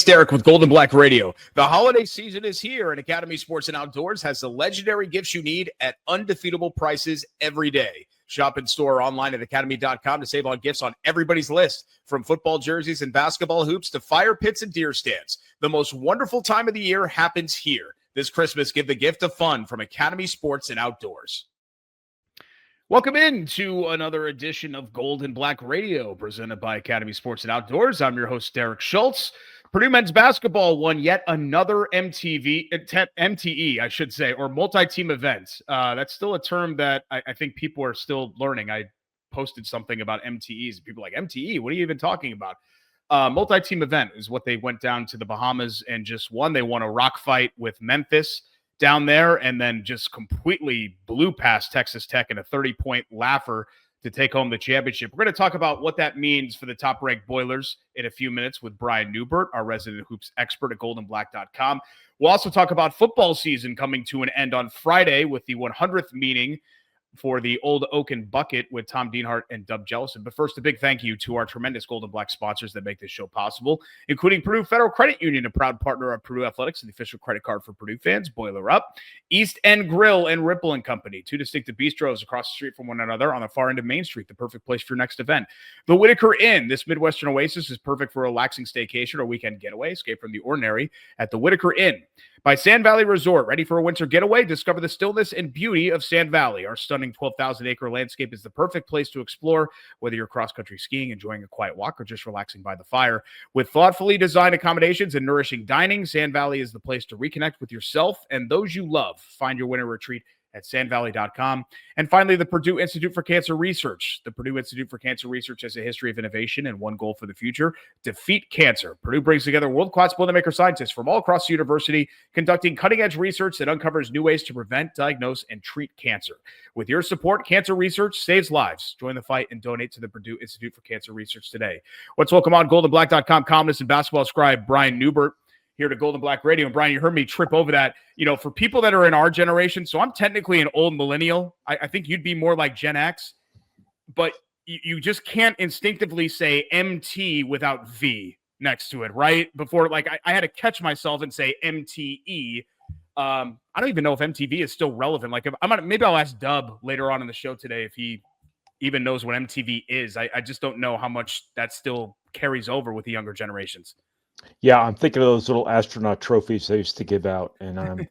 Derek with Gold and Black Radio. The holiday season is here, and Academy Sports and Outdoors has the legendary gifts you need at undefeatable prices every day. Shop in store or online at academy.com to save on gifts on everybody's list, from football jerseys and basketball hoops to fire pits and deer stands. The most wonderful time of the year happens here. This Christmas, give the gift of fun from Academy Sports and Outdoors. Welcome in to another edition of Gold and Black Radio, presented by Academy Sports and Outdoors. I'm your host, Derek Schultz. Purdue men's basketball won yet another MTE, I should say, or multi-team event. That's still a term that I think people are still learning. I posted something about MTEs. People are like, MTE? What are you even talking about? Multi-team event is what they went down to the Bahamas and just won. They won a rock fight with Memphis down there, and then just completely blew past Texas Tech in a 30-point laugher to take home the championship. We're going to talk about what that means for the top-ranked Boilers in a few minutes with Brian Neubert, our resident hoops expert at goldenblack.com. We'll also talk about football season coming to an end on Friday with the 100th meeting for the Old Oaken Bucket with Tom Dienhart and Jellison. But first, a big thank you to our tremendous Gold and Black sponsors that make this show possible, including Purdue Federal Credit Union, a proud partner of Purdue Athletics and the official credit card for Purdue fans. Boiler Up, East End Grill and Ripple and Company, two distinctive bistros across the street from one another on the far end of Main Street, the perfect place for your next event. The Whitaker Inn, this Midwestern oasis, is perfect for a relaxing staycation or weekend getaway. Escape from the ordinary at the Whitaker Inn. By Sand Valley Resort, ready for a winter getaway? Discover the stillness and beauty of Sand Valley. Our stunning 12,000-acre landscape is the perfect place to explore, whether you're cross-country skiing, enjoying a quiet walk, or just relaxing by the fire. With thoughtfully designed accommodations and nourishing dining, Sand Valley is the place to reconnect with yourself and those you love. Find your winter retreat at sandvalley.com. And finally, the Purdue Institute for Cancer Research. The Purdue Institute for Cancer Research has a history of innovation and one goal for the future: defeat cancer. Purdue brings together world-class Boilermaker scientists from all across the university, conducting cutting-edge research that uncovers new ways to prevent, diagnose, and treat cancer. With your support, cancer research saves lives. Join the fight and donate to the Purdue Institute for Cancer Research today. Let's welcome on goldenblack.com columnist and basketball scribe Brian Neubert here to Gold and Black Radio. And Brian, you heard me trip over that. You know, for people that are in our generation, so I'm technically an old millennial. I think you'd be more like Gen X, but you just can't instinctively say MT without V next to it, right? Before, like, I had to catch myself and say MTE. I don't even know if MTV is still relevant. Like, maybe I'll ask Dub later on in the show today if he even knows what MTV is. I just don't know how much that still carries over with the younger generations. Yeah, I'm thinking of those little astronaut trophies they used to give out, and I'm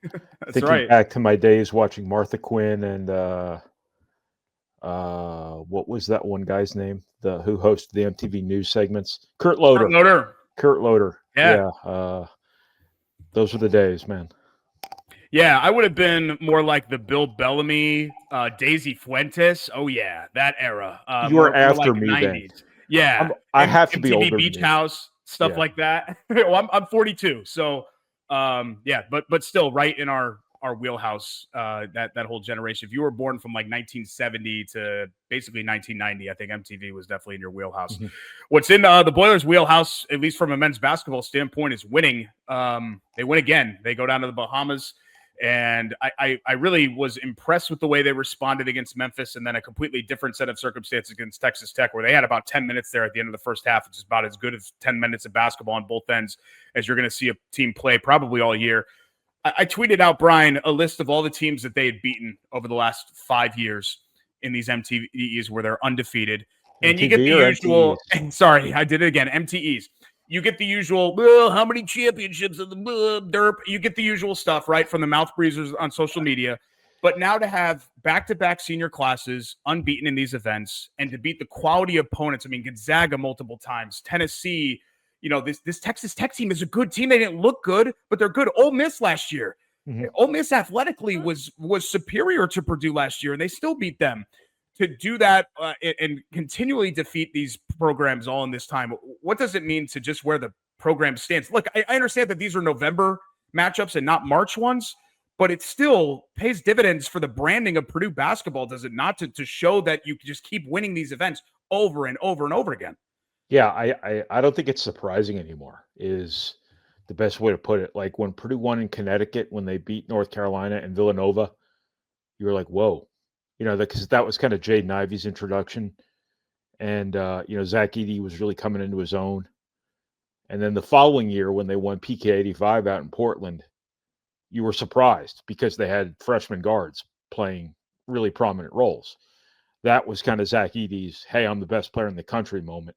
thinking back to my days watching Martha Quinn and what was that one guy's name? Who hosted the MTV news segments? Kurt Loder. Kurt Loder. Yeah. Those were the days, man. Yeah, I would have been more like the Bill Bellamy, Daisy Fuentes. Oh yeah, that era. You were after like me 90s. then. Yeah, I have to be older. MTV Beach House. Stuff like that. Well, I'm 42, so yeah, but still right in our wheelhouse. That whole generation. If you were born from like 1970 to basically 1990, I think MTV was definitely in your wheelhouse. Mm-hmm. What's in the Boilers' wheelhouse, at least from a men's basketball standpoint, is winning. They win again. They go down to the Bahamas. And I really was impressed with the way they responded against Memphis, and then a completely different set of circumstances against Texas Tech, where they had about 10 minutes there at the end of the first half, which is about as good as 10 minutes of basketball on both ends as you're going to see a team play probably all year. I tweeted out, Brian, a list of all the teams that they had beaten over the last 5 years in these MTEs where they're undefeated. And you get the usual – sorry, I did it again, MTEs. You get the usual, how many championships of the derp? You get the usual stuff, right, from the mouth breathers on social media. But now to have back-to-back senior classes unbeaten in these events and to beat the quality opponents, I mean, Gonzaga multiple times, Tennessee, you know, this Texas Tech team is a good team. They didn't look good, but they're good. Ole Miss last year. Mm-hmm. Ole Miss athletically was superior to Purdue last year, and they still beat them. To do that and continually defeat these programs all in this time, what does it mean to just where the program stands? Look, I understand that these are November matchups and not March ones, but it still pays dividends for the branding of Purdue basketball, does it not, to show that you just keep winning these events over and over and over again? Yeah, I don't think it's surprising anymore is the best way to put it. Like when Purdue won in Connecticut, when they beat North Carolina and Villanova, you were like, whoa. You know, because that was kind of Jaden Ivey's introduction. And, you know, Zach Edey was really coming into his own. And then the following year, when they won PK 85 out in Portland, you were surprised because they had freshman guards playing really prominent roles. That was kind of Zach Edey's, hey, I'm the best player in the country moment.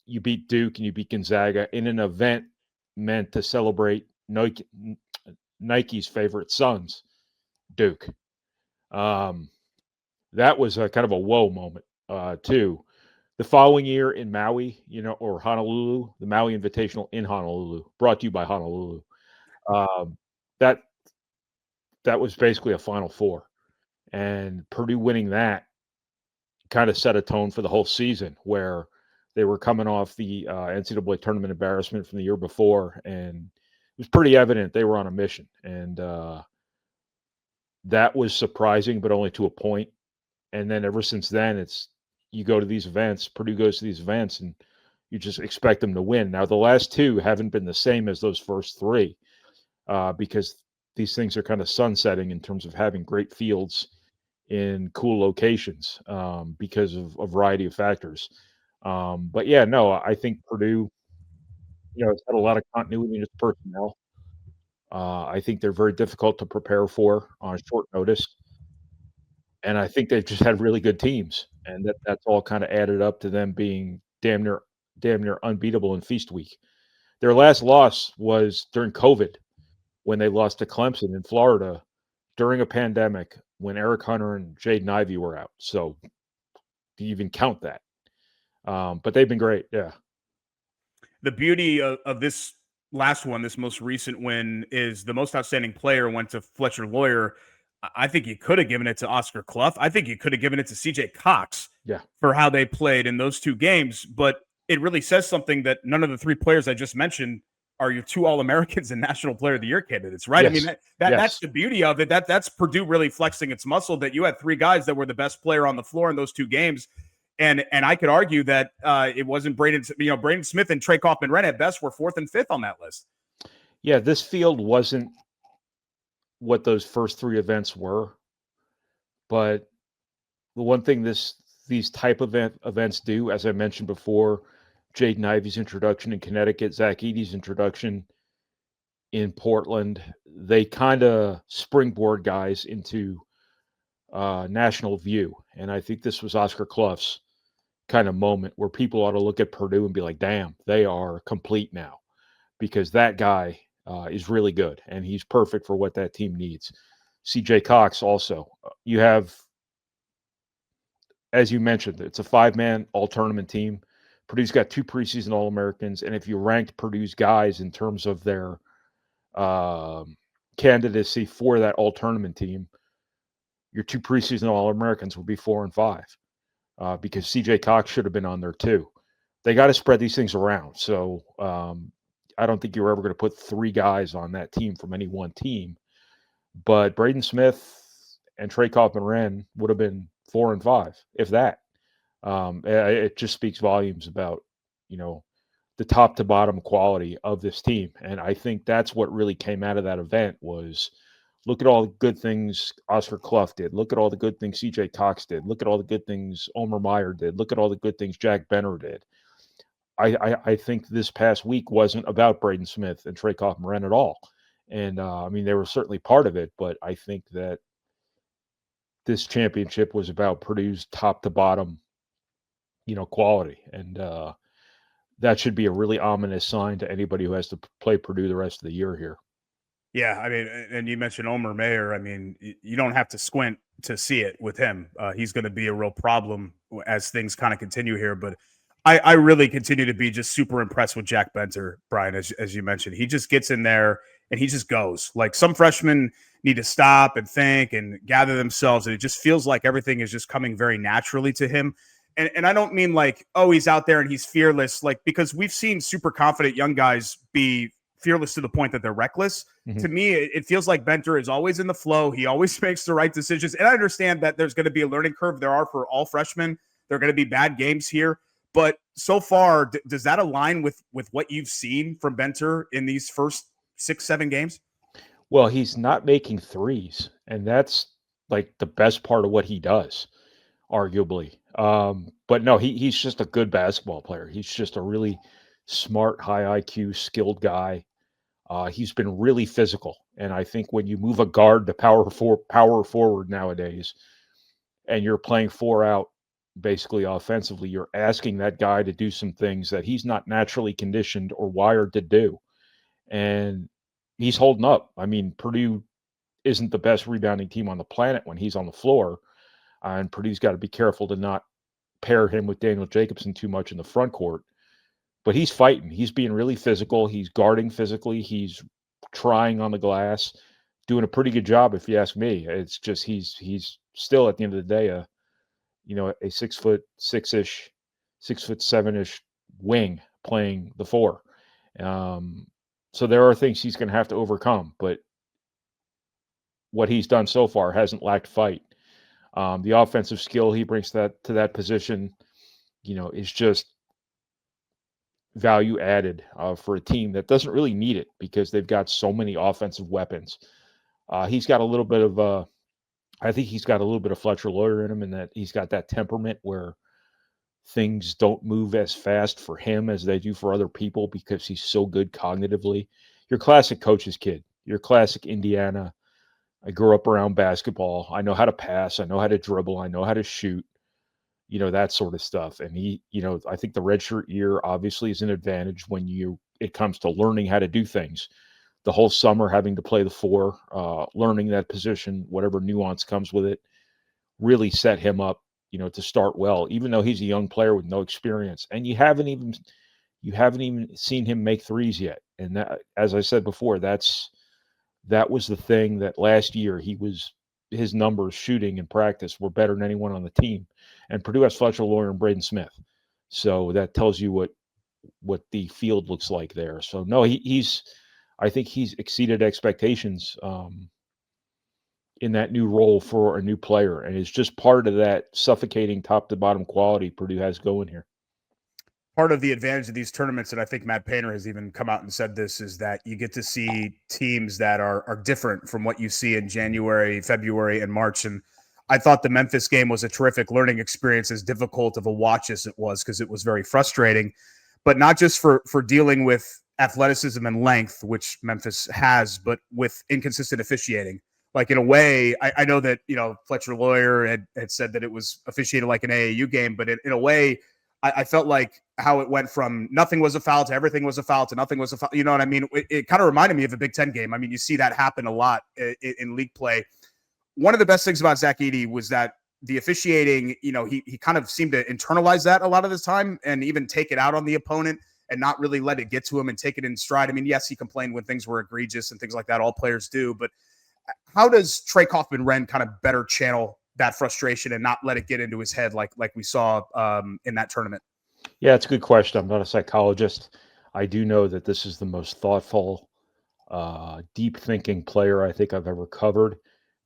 You beat Duke and you beat Gonzaga in an event meant to celebrate Nike's favorite sons, Duke. That was a kind of a whoa moment, too. The following year in Maui, or Honolulu, the Maui Invitational in Honolulu, brought to you by Honolulu. That was basically a Final Four, and Purdue winning that kind of set a tone for the whole season, where they were coming off the NCAA tournament embarrassment from the year before, and it was pretty evident they were on a mission. And that was surprising, but only to a point. And then ever since then, you go to these events, Purdue goes to these events, and you just expect them to win. Now, the last two haven't been the same as those first three, because these things are kind of sunsetting in terms of having great fields in cool locations, because of a variety of factors. But yeah, no, I think Purdue, it's had a lot of continuity in its personnel. I think they're very difficult to prepare for on short notice. And I think they've just had really good teams, and that's all kind of added up to them being damn near unbeatable in Feast Week. Their last loss was during COVID, when they lost to Clemson in Florida during a pandemic, when Eric Hunter and Jaden Ivey were out. So do you even count that? But they've been great. Yeah. The beauty of this last one, this most recent win, is the most outstanding player went to Fletcher Lawyer. I think you could have given it to Oscar Clough. I think you could have given it to CJ Cox, Yeah, for how they played in those two games. But it really says something that none of the three players I just mentioned are your two All-Americans and National Player of the Year candidates, right? Yes. I mean, Yes. that's the beauty of it. That's Purdue really flexing its muscle, that you had three guys that were the best player on the floor in those two games. And I could argue that it wasn't Braden Smith and Trey Kaufman-Renn at best were fourth and fifth on that list. Yeah, this field wasn't what those first three events were, but the one thing these type of events do, as I mentioned before, Jaden Ivey's introduction in Connecticut, Zach Edey's introduction in Portland, they kind of springboard guys into national view. And I think this was Oscar Clough's kind of moment where people ought to look at Purdue and be like, damn, they are complete now, because that guy is really good, and he's perfect for what that team needs. CJ Cox also. You have, as you mentioned, it's a 5-man all-tournament team. Purdue's got 2 preseason All-Americans, and if you ranked Purdue's guys in terms of their candidacy for that all-tournament team, your 2 preseason All-Americans would be 4 and 5, because CJ Cox should have been on there too. They got to spread these things around. So I don't think you're ever going to put 3 guys on that team from any one team. But Braden Smith and Trey Kaufman-Renn would have been 4 and 5, if that. It just speaks volumes about, the top to bottom quality of this team. And I think that's what really came out of that event was, look at all the good things Oscar Clough did. Look at all the good things CJ Cox did. Look at all the good things Omer Meyer did. Look at all the good things Jack Benner did. I think this past week wasn't about Braden Smith and Trey Kaufman-Renn at all. And, they were certainly part of it, but I think that this championship was about Purdue's top to bottom, quality. And that should be a really ominous sign to anybody who has to play Purdue the rest of the year here. Yeah, and you mentioned Omer Meyer. You don't have to squint to see it with him. He's going to be a real problem as things kind of continue here. But I really continue to be just super impressed with Jack Benter, Brian, as you mentioned. He just gets in there and he just goes. Like, some freshmen need to stop and think and gather themselves, and it just feels like everything is just coming very naturally to him. And I don't mean like, oh, he's out there and he's fearless, like, because we've seen super confident young guys be fearless to the point that they're reckless. Mm-hmm. To me, it feels like Benter is always in the flow. He always makes the right decisions. And I understand that there's going to be a learning curve. There are for all freshmen. There are going to be bad games here. But so far, does that align with what you've seen from Benter in these first 6-7 games? Well, he's not making threes, and that's like the best part of what he does, arguably. But no, he's just a good basketball player. He's just a really smart, high IQ, skilled guy. He's been really physical, and I think when you move a guard to power forward nowadays, and you're playing 4 out, basically offensively, you're asking that guy to do some things that he's not naturally conditioned or wired to do, and he's holding up. I mean, Purdue isn't the best rebounding team on the planet when he's on the floor, and Purdue's got to be careful to not pair him with Daniel Jacobson too much in the front court. But he's fighting. He's being really physical. He's guarding physically. He's trying on the glass, doing a pretty good job, if you ask me. It's just he's still at the end of the day a 6'6" 6'7" wing playing the 4. So there are things he's going to have to overcome, but what he's done so far hasn't lacked fight. The offensive skill he brings to that position, is just value added for a team that doesn't really need it because they've got so many offensive weapons. He's got a little bit of I think he's got a little bit of Fletcher Lawyer in him, and that he's got that temperament where things don't move as fast for him as they do for other people because he's so good cognitively. Your classic coach's kid, your classic Indiana. I grew up around basketball. I know how to pass. I know how to dribble. I know how to shoot. That sort of stuff. And he, I think the redshirt year obviously is an advantage when it comes to learning how to do things. The whole summer having to play the 4, learning that position, whatever nuance comes with it, really set him up, to start well, even though he's a young player with no experience. And you haven't even seen him make threes yet. And that, as I said before, that was the thing that last year his numbers shooting in practice were better than anyone on the team. And Purdue has Fletcher Lawyer and Braden Smith. So that tells you what the field looks like there. So no, I think he's exceeded expectations in that new role for a new player. And it's just part of that suffocating top to bottom quality Purdue has going here. Part of the advantage of these tournaments, and I think Matt Painter has even come out and said this, is that you get to see teams that are different from what you see in January, February, and March. And I thought the Memphis game was a terrific learning experience, as difficult of a watch as it was, because it was very frustrating, but not just for dealing with athleticism and length, which Memphis has, but with inconsistent officiating. Like, in a way, I know that, Fletcher Lawyer had said that it was officiated like an AAU game, but in a way, I felt like how it went from nothing was a foul to everything was a foul to nothing was a foul. You know what I mean? It kind of reminded me of a Big Ten game. I mean, you see that happen a lot in league play. One of the best things about Zach Edey was that the officiating, he kind of seemed to internalize that a lot of the time and even take it out on the opponent and not really let it get to him and take it in stride. I mean, yes, he complained when things were egregious and things like that. All players do. But how does Trey Kaufman-Renn kind of better channel that frustration and not let it get into his head like we saw in that tournament? Yeah, it's a good question. I'm not a psychologist. I do know that this is the most thoughtful, deep thinking player I think I've ever covered,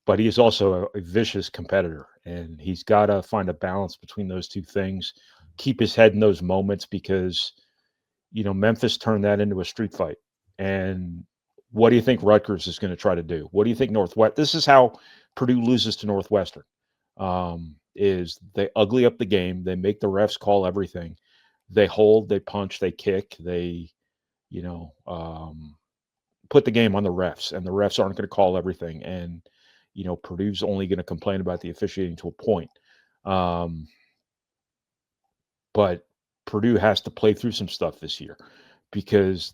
but he is also a vicious competitor, and he's got to find a balance between those two things, keep his head in those moments, because, Memphis turned that into a street fight. And what do you think Rutgers is going to try to do? What do you think Northwest? This is how Purdue loses to Northwestern. Is they ugly up the game. They make the refs call everything. They hold, they punch, they kick, they, put the game on the refs, and the refs aren't going to call everything. And, Purdue's only going to complain about the officiating to a point. But Purdue has to play through some stuff this year because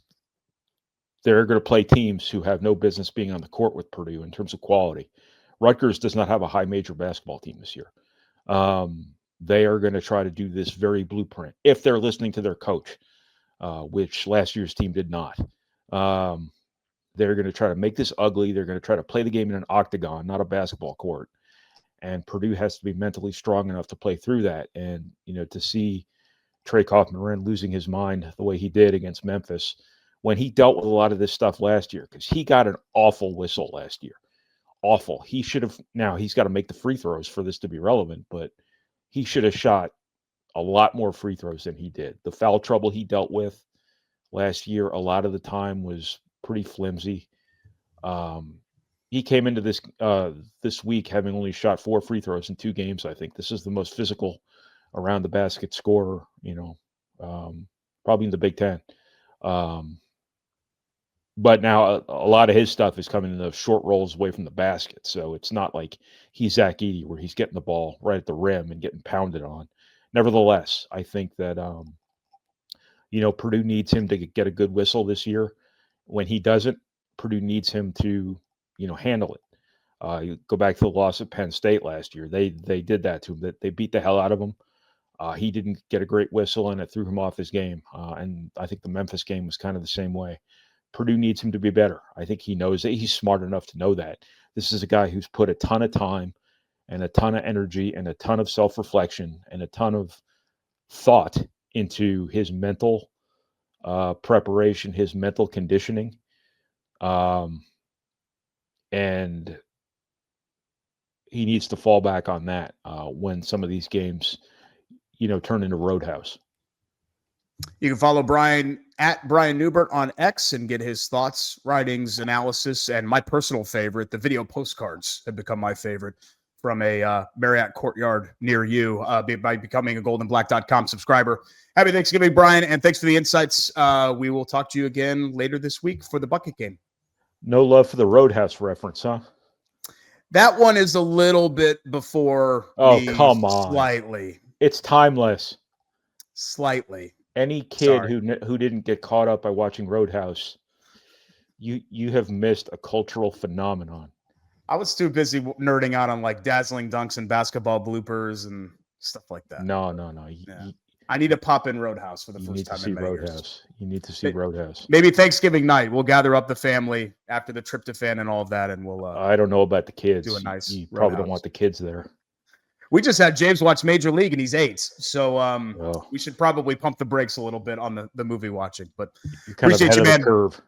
they're going to play teams who have no business being on the court with Purdue in terms of quality. Rutgers does not have a high major basketball team this year. They are going to try to do this very blueprint if they're listening to their coach, which last year's team did not. They're going to try to make this ugly. They're going to try to play the game in an octagon, not a basketball court. And Purdue has to be mentally strong enough to play through that. And, to see Trey Kaufman-Renn losing his mind the way he did against Memphis when he dealt with a lot of this stuff last year, because he got an awful whistle last year. Awful. He should have, now he's got to make the free throws for this to be relevant, but he should have shot a lot more free throws than he did. The foul trouble he dealt with last year, a lot of the time was pretty flimsy. He came into this week having only shot 4 free throws in 2 games. I think this is the most physical around the basket scorer, probably in the Big Ten. But now a lot of his stuff is coming in those short rolls away from the basket. So it's not like he's Zach Edey where he's getting the ball right at the rim and getting pounded on. Nevertheless, I think that, Purdue needs him to get a good whistle this year. When he doesn't, Purdue needs him to, handle it. You go back to the loss at Penn State last year. They did that to him. They beat the hell out of him. He didn't get a great whistle, and it threw him off his game. And I think the Memphis game was kind of the same way. Purdue needs him to be better. I think he knows that. He's smart enough to know that. This is a guy who's put a ton of time and a ton of energy and a ton of self-reflection and a ton of thought into his mental preparation, his mental conditioning. And he needs to fall back on that when some of these games, turn into Roadhouse. You can follow Brian at Brian Neubert on X and get his thoughts, writings, analysis, and my personal favorite, the video postcards have become my favorite from a Marriott Courtyard near you by becoming a goldenblack.com subscriber. Happy Thanksgiving, Brian, and thanks for the insights. We will talk to you again later this week for the Bucket game. No love for the Roadhouse reference, huh? That one is a little bit before me. Come on. Slightly. It's timeless. Slightly. Any kid who didn't get caught up by watching Roadhouse, you have missed a cultural phenomenon. I was too busy nerding out on like dazzling dunks and basketball bloopers and stuff like that. No. I need to pop in Roadhouse for the first time in many years. You need to see Roadhouse. Maybe Thanksgiving night. We'll gather up the family after the tryptophan and all of that, and we'll. I don't know about the kids. Do a nice. You probably don't want the kids there. We just had James watch Major League, and he's 8. So we should probably pump the brakes a little bit on the movie watching. But appreciate you, man. Curve.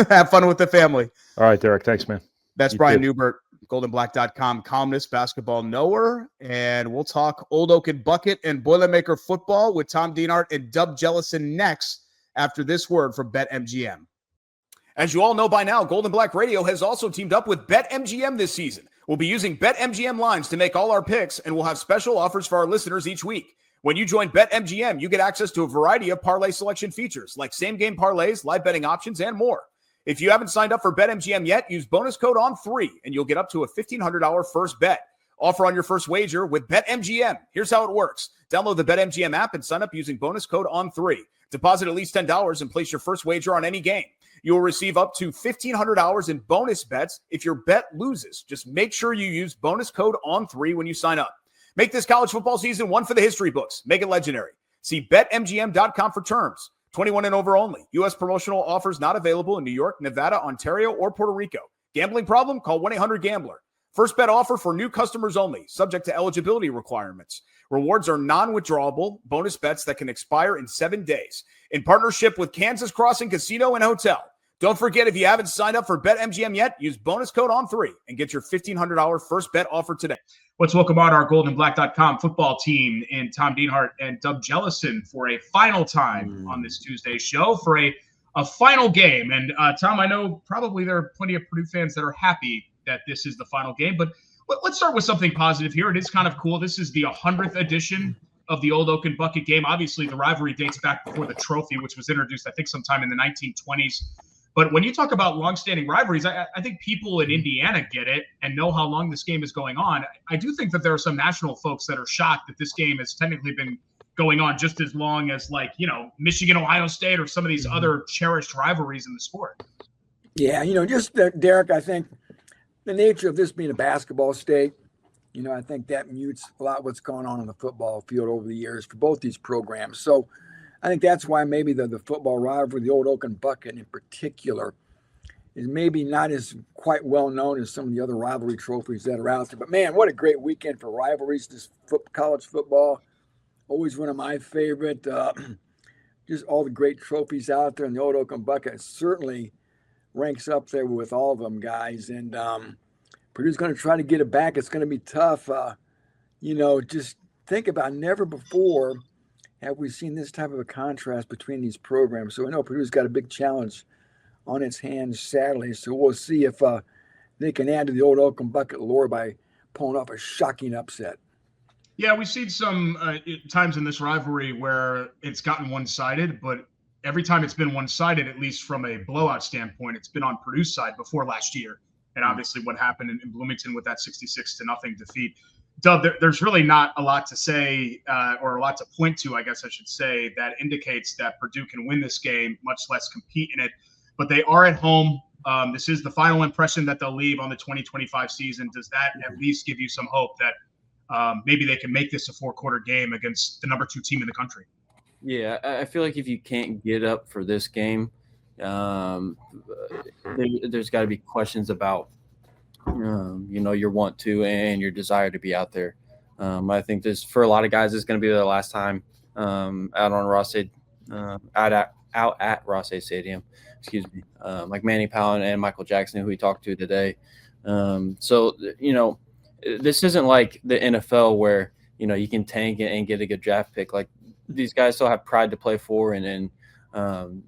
Have fun with the family. All right, Derek. Thanks, man. That's Brian Neubert, goldenblack.com columnist, basketball knower. And we'll talk Old Oaken Bucket and Boilermaker football with Tom Dienhart and Dub Jellison next after this word from BetMGM. As you all know by now, Golden Black Radio has also teamed up with BetMGM this season. We'll be using BetMGM lines to make all our picks, and we'll have special offers for our listeners each week. When you join BetMGM, you get access to a variety of parlay selection features like same-game parlays, live betting options, and more. If you haven't signed up for BetMGM yet, use bonus code ON3, and you'll get up to a $1,500 first bet. Offer on your first wager with BetMGM. Here's how it works. Download the BetMGM app and sign up using bonus code ON3. Deposit at least $10 and place your first wager on any game. You will receive up to $1,500 in bonus bets if your bet loses. Just make sure you use bonus code ON3 when you sign up. Make this college football season one for the history books. Make it legendary. See BetMGM.com for terms. 21 and over only. U.S. promotional offers not available in New York, Nevada, Ontario, or Puerto Rico. Gambling problem? Call 1-800-GAMBLER. First bet offer for new customers only, subject to eligibility requirements. Rewards are non-withdrawable bonus bets that can expire in 7 days. In partnership with Kansas Crossing Casino and Hotel. Don't forget, if you haven't signed up for BetMGM yet, use bonus code ON3 and get your $1,500 first bet offer today. Let's welcome on our goldenblack.com football team in Tom Dienhart and Dub Jellison for a final time on this Tuesday show for a final game. And Tom, I know probably there are plenty of Purdue fans that are happy that this is the final game, but let's start with something positive here. It is kind of cool. This is the 100th edition of the Old Oaken Bucket game. Obviously, the rivalry dates back before the trophy, which was introduced, I think, sometime in the 1920s. But when you talk about longstanding rivalries, I think people in Indiana get it and know how long this game is going on. I do think that there are some national folks that are shocked that this game has technically been going on just as long as, like, Michigan, Ohio State, or some of these other cherished rivalries in the sport. Yeah, just Derek, I think the nature of this being a basketball state, I think that mutes a lot of what's going on the football field over the years for both these programs. So I think that's why maybe the football rivalry, the Old Oaken Bucket in particular, is maybe not as quite well known as some of the other rivalry trophies that are out there. But, man, what a great weekend for rivalries, this college football. Always one of my favorite. Just all the great trophies out there in the Old Oaken Bucket certainly ranks up there with all of them, guys. And Purdue's going to try to get it back. It's going to be tough. Just think about never before have we seen this type of a contrast between these programs. So I know Purdue's got a big challenge on its hands, sadly. So we'll see if they can add to the Old Oaken Bucket lore by pulling off a shocking upset. Yeah, we've seen some times in this rivalry where it's gotten one-sided, but every time it's been one-sided, at least from a blowout standpoint, it's been on Purdue's side before last year. And obviously what happened in Bloomington with that 66-0 defeat. Dub, there's really not a lot to say or a lot to point to, I guess I should say, that indicates that Purdue can win this game, much less compete in it. But they are at home. This is the final impression that they'll leave on the 2025 season. Does that at least give you some hope that maybe they can make this a 4-quarter game against the number 2 team in the country? Yeah, I feel like if you can't get up for this game, there's got to be questions about your want to and your desire to be out there. I think this, for a lot of guys, is going to be their last time out on Ross-Ade, out at Ross-Ade Stadium. Excuse me. Like Manny Powell and Michael Jackson, who we talked to today. So this isn't like the NFL where you can tank and get a good draft pick. Like, these guys still have pride to play for, and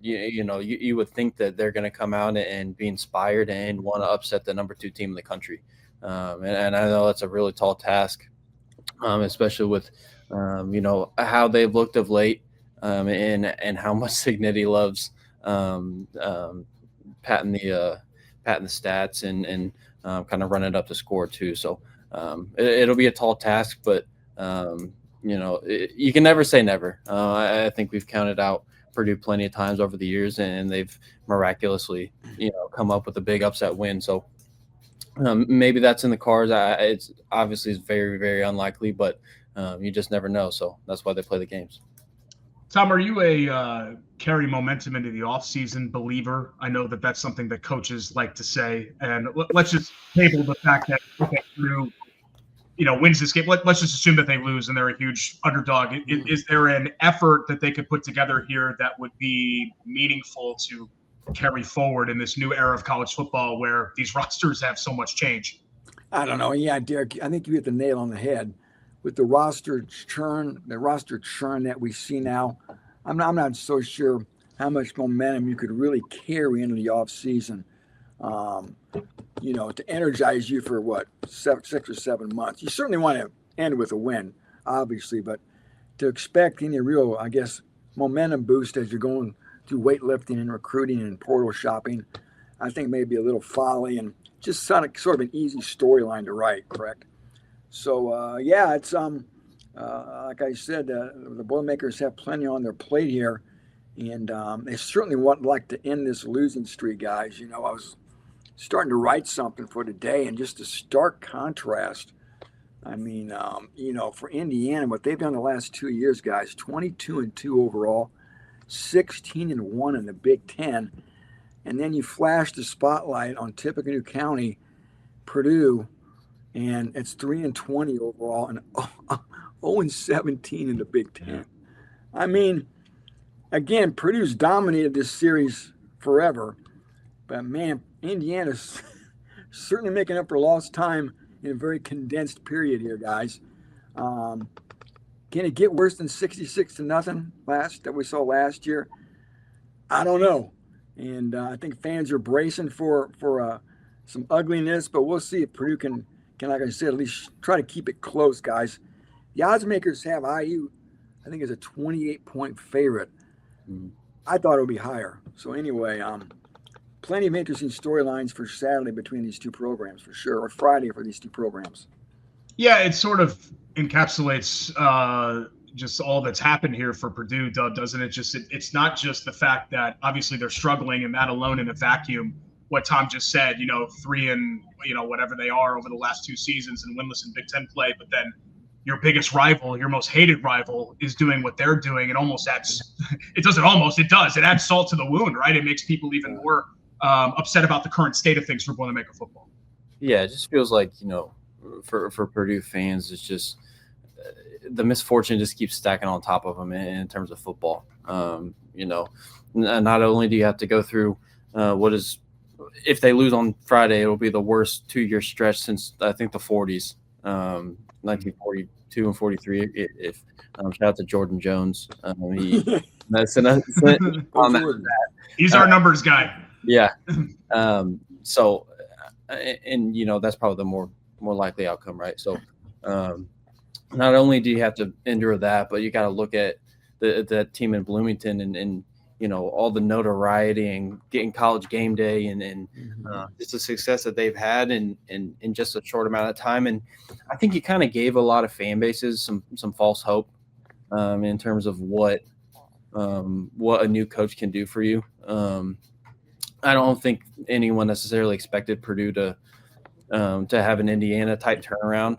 you would think that they're going to come out and be inspired and want to upset the number 2 team in the country. And I know that's a really tall task, especially with, how they've looked of late, and how much Signetti loves patting the stats and kind of running up the score too. So it'll be a tall task, but you can never say never. I think we've counted out Purdue plenty of times over the years, and they've miraculously, come up with a big upset win. So maybe that's in the cards. It's obviously very, very unlikely, but you just never know. So that's why they play the games. Tom, are you a carry momentum into the offseason believer? I know that that's something that coaches like to say. And let's just table the fact that Purdue wins this game. Let's just assume that they lose and they're a huge underdog. Is there an effort that they could put together here that would be meaningful to carry forward in this new era of college football where these rosters have so much change? I don't know. Yeah, Derek, I think you hit the nail on the head with the roster churn that we see now. I'm not so sure how much momentum you could really carry into the offseason. To energize you for 6 or 7 months. You certainly want to end with a win, obviously, but to expect any real, I guess, momentum boost as you're going through weightlifting and recruiting and portal shopping, I think maybe a little folly and just sort of an easy storyline to write, correct? So, it's like I said, the Boilermakers have plenty on their plate here, and they certainly would like to end this losing streak, guys. I was starting to write something for today, and just a stark contrast. I mean, for Indiana, what they've done the last 2 years, guys, 22-2 overall, 16-1 in the Big Ten. And then you flash the spotlight on Tippecanoe County, Purdue, and it's 3-20 overall and 0-17 in the Big Ten. I mean, again, Purdue's dominated this series forever, but man, Indiana's certainly making up for lost time in a very condensed period here, guys. Can it get worse than 66-0 that we saw last year? I don't know. And I think fans are bracing for some ugliness, but we'll see if Purdue can, like I said, at least try to keep it close, guys. The odds makers have IU, I think, as a 28-point favorite. I thought it would be higher. So anyway, plenty of interesting storylines for Saturday between these two programs, for sure, or Friday for these two programs. Yeah, it sort of encapsulates just all that's happened here for Purdue, doesn't it? It's not just the fact that obviously they're struggling, and that alone in a vacuum, what Tom just said, 3 and whatever they are over the last 2 seasons and winless in Big Ten play, but then your biggest rival, your most hated rival, is doing what they're doing. It almost adds, it does. It adds salt to the wound, right? It makes people even more upset about the current state of things for Boilermaker football. Yeah, it just feels like, for Purdue fans, it's just the misfortune just keeps stacking on top of them in terms of football. Not only do you have to go through if they lose on Friday, it'll be the worst 2-year stretch since I think the 40s, 1942 and 43. If shout out to Jordan Jones, he's our numbers guy. Yeah. So, that's probably the more likely outcome, right? So, not only do you have to endure that, but you got to look at that team in Bloomington and all the notoriety and getting College Game Day and just the success that they've had in just a short amount of time. And I think he kind of gave a lot of fan bases some false hope in terms of what a new coach can do for you. I don't think anyone necessarily expected Purdue to have an Indiana type turnaround.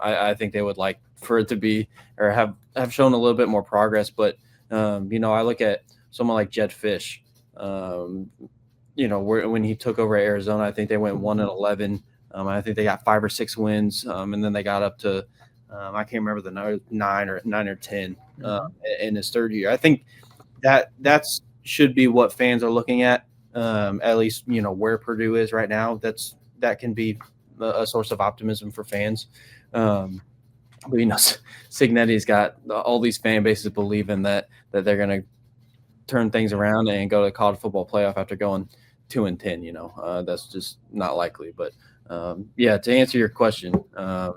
I think they would like for it to be or have shown a little bit more progress. But I look at someone like Jed Fish. When he took over Arizona, I think they went 1-11. I think they got 5 or 6 wins, and then they got up to I can't remember the 9 or 10 in his third year. I think that's should be what fans are looking at least where Purdue is right now. That can be a source of optimism for fans. But Cignetti's got all these fan bases believing that they're going to turn things around and go to college football playoff after going 2-10. That's just not likely. But to answer your question, I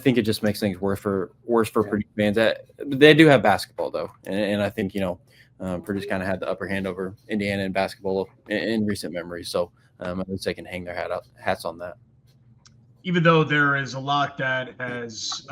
think it just makes things worse for Purdue fans. They do have basketball though, and I think Purdue's kind of had the upper hand over Indiana in basketball in recent memory. So at least they can hang their hats on that. Even though there is a lot that has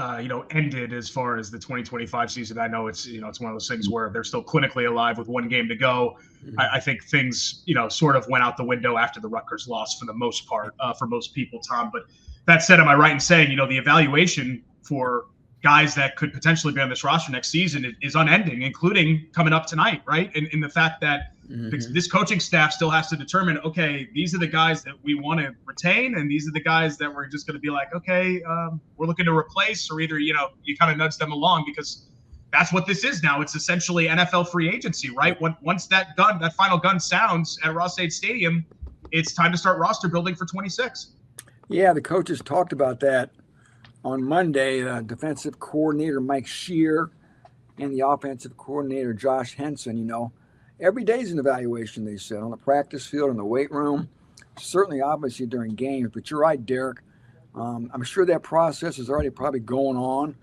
ended as far as the 2025 season, I know it's it's one of those things where they're still clinically alive with 1 game to go. I think things sort of went out the window after the Rutgers loss for the most part for most people, Tom. But that said, am I right in saying the evaluation for guys that could potentially be on this roster next season is unending, including coming up tonight, right? In the fact that this coaching staff still has to determine, okay, these are the guys that we want to retain, and these are the guys that we're just going to be like, okay, we're looking to replace, or either, you kind of nudge them along, because that's what this is now. It's essentially NFL free agency, right? Once that final gun sounds at Ross-Ade Stadium, it's time to start roster building for 26. Yeah, the coaches talked about that on Monday. Defensive coordinator Mike Shear and the offensive coordinator Josh Henson, every day is an evaluation, they said, on the practice field, in the weight room, certainly obviously during games. But you're right, Derek. I'm sure that process is already probably going on.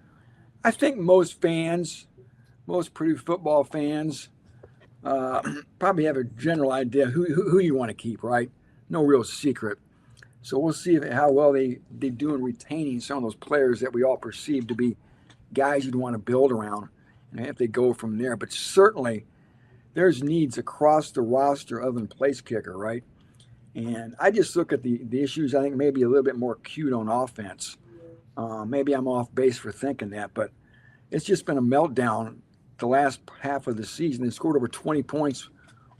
I think most Purdue football fans probably have a general idea who you want to keep, right? No real secret. So we'll see how well they do in retaining some of those players that we all perceive to be guys you'd want to build around, and if they go from there. But certainly there's needs across the roster other than place kicker, right? And I just look at the issues, I think maybe a little bit more acute on offense. Maybe I'm off base for thinking that, but it's just been a meltdown the last half of the season. They scored over 20 points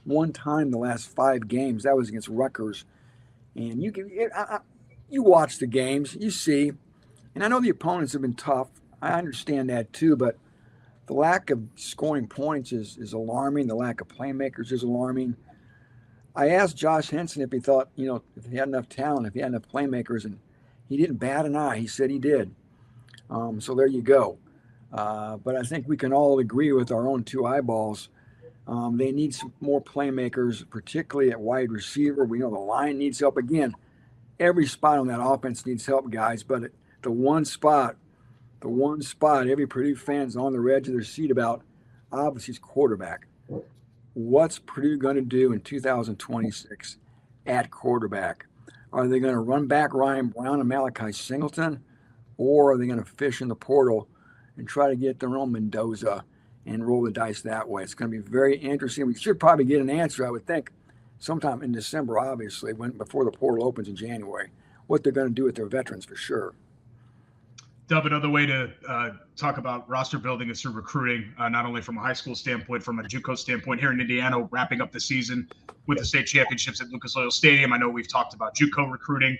one time the last 5 games. That was against Rutgers. And you watch the games, you see, and I know the opponents have been tough. I understand that too, but the lack of scoring points is alarming. The lack of playmakers is alarming. I asked Josh Henson if he thought, if he had enough talent, if he had enough playmakers, and he didn't bat an eye. He said he did. So there you go. But I think we can all agree with our own 2 eyeballs. They need some more playmakers, particularly at wide receiver. We know the line needs help. Again, every spot on that offense needs help, guys. But the one spot every Purdue fan's on the edge of their seat about, obviously, is quarterback. What's Purdue going to do in 2026 at quarterback? Are they going to run back Ryan Brown and Malachi Singleton, or are they going to fish in the portal and try to get their own Mendoza and roll the dice that way? It's going to be very interesting. We should probably get an answer, I would think, sometime in December, obviously, before the portal opens in January, what they're going to do with their veterans for sure. Dub, another way to talk about roster building is through recruiting, not only from a high school standpoint, from a JUCO standpoint. Here in Indiana, wrapping up the season with the state championships at Lucas Oil Stadium. I know we've talked about JUCO recruiting.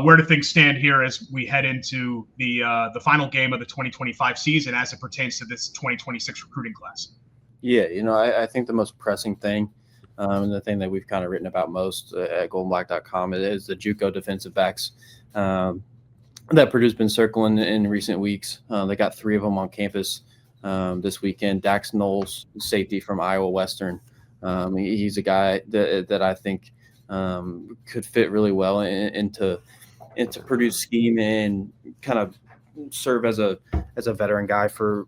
Where do things stand here as we head into the final game of the 2025 season as it pertains to this 2026 recruiting class? Yeah, I think the most pressing thing, and the thing that we've kind of written about most at goldenblack.com is the JUCO defensive backs that Purdue's been circling in recent weeks. They got 3 of them on campus this weekend. Dax Knowles, safety from Iowa Western. He's a guy that I think could fit really well into Purdue's scheme and kind of serve as a veteran guy for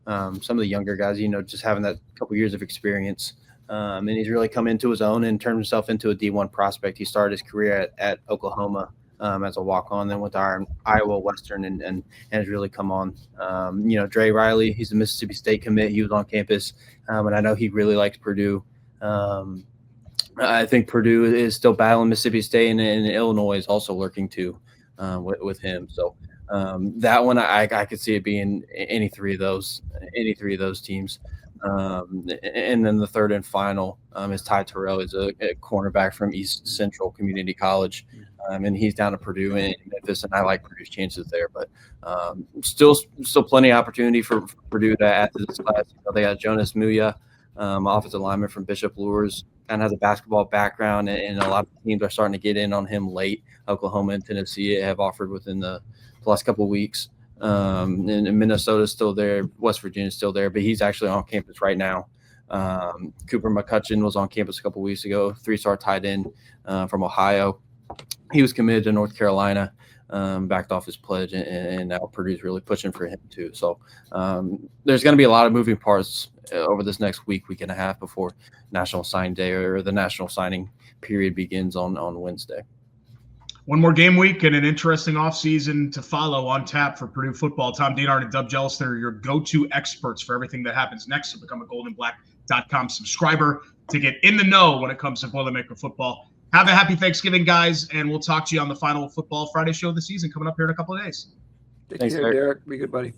some of the younger guys. Just having that couple years of experience. And he's really come into his own and turned himself into a D1 prospect. He started his career at Oklahoma as a walk-on, then went to Iowa Western and has really come on. Dre Riley, he's a Mississippi State commit. He was on campus, and I know he really likes Purdue. I think Purdue is still battling Mississippi State, and Illinois is also lurking too with him. So that one, I could see it being any three of those teams. And then the third and final is Ty Terrell. He's a cornerback from East Central Community College, and he's down to Purdue in Memphis, and I like Purdue's chances there. But still plenty of opportunity for Purdue to add to this class. They got Jonas Muya, offensive lineman from Bishop Luers, kind of has a basketball background, and a lot of teams are starting to get in on him late. Oklahoma and Tennessee have offered within the last couple of weeks. And Minnesota's still there. West Virginia's still there, but he's actually on campus right now. Cooper McCutcheon was on campus a couple of weeks ago, 3-star tight end from Ohio. He was committed to North Carolina, backed off his pledge, and now Purdue's really pushing for him too. So there's going to be a lot of moving parts over this next week and a half before National Signing Day or the National Signing Period begins on Wednesday. One more game week and an interesting offseason to follow on tap for Purdue football. Tom Dienhart and Dub Jellison are your go-to experts for everything that happens next. So become a goldenblack.com subscriber to get in the know when it comes to Boilermaker football. Have a happy Thanksgiving, guys, and we'll talk to you on the final Football Friday show of the season coming up here in a couple of days. Thanks, Derek. Be good, buddy.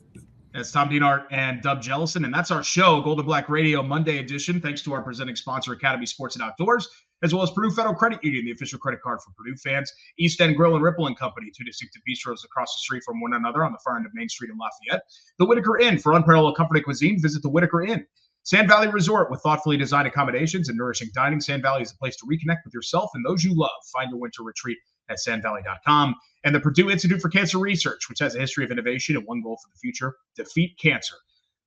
That's Tom Dienhart and Dub Jellison, and that's our show, Golden Black Radio Monday edition. Thanks to our presenting sponsor, Academy Sports and Outdoors, as well as Purdue Federal Credit Union, the official credit card for Purdue fans. East End Grill and Ripple and Company, 2 distinctive bistros across the street from one another on the far end of Main Street in Lafayette. The Whitaker Inn, for unparalleled comfort and cuisine, visit the Whitaker Inn. Sand Valley Resort, with thoughtfully designed accommodations and nourishing dining. Sand Valley is a place to reconnect with yourself and those you love. Find your winter retreat at sandvalley.com. And the Purdue Institute for Cancer Research, which has a history of innovation and one goal for the future: defeat cancer.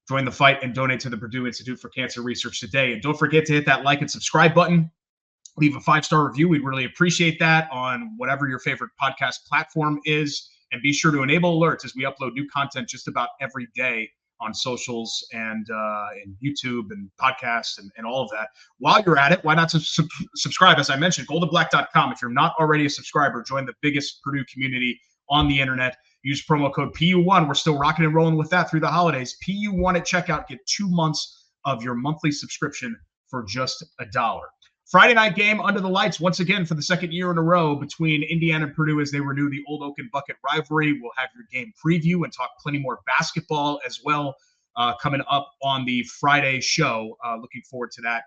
Join the fight and donate to the Purdue Institute for Cancer Research today. And don't forget to hit that like and subscribe button. Leave a 5-star review. We'd really appreciate that on whatever your favorite podcast platform is. And be sure to enable alerts as we upload new content just about every day on socials and YouTube and podcasts and all of that. While you're at it, why not subscribe? As I mentioned, goldenblack.com. If you're not already a subscriber, join the biggest Purdue community on the internet. Use promo code PU1. We're still rocking and rolling with that through the holidays. PU1 at checkout. Get 2 months of your monthly subscription for just $1. Friday night game under the lights once again for the second year in a row between Indiana and Purdue as they renew the Old Oaken Bucket rivalry. We'll have your game preview and talk plenty more basketball as well coming up on the Friday show. Looking forward to that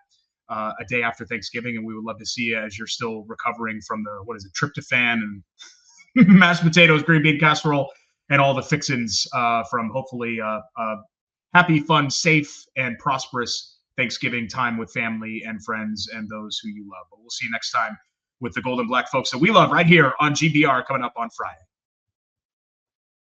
a day after Thanksgiving, and we would love to see you as you're still recovering from the, tryptophan and mashed potatoes, green bean casserole, and all the fixins from hopefully happy, fun, safe, and prosperous Thanksgiving time with family and friends and those who you love. But we'll see you next time with the Golden Black folks that we love right here on GBR coming up on Friday.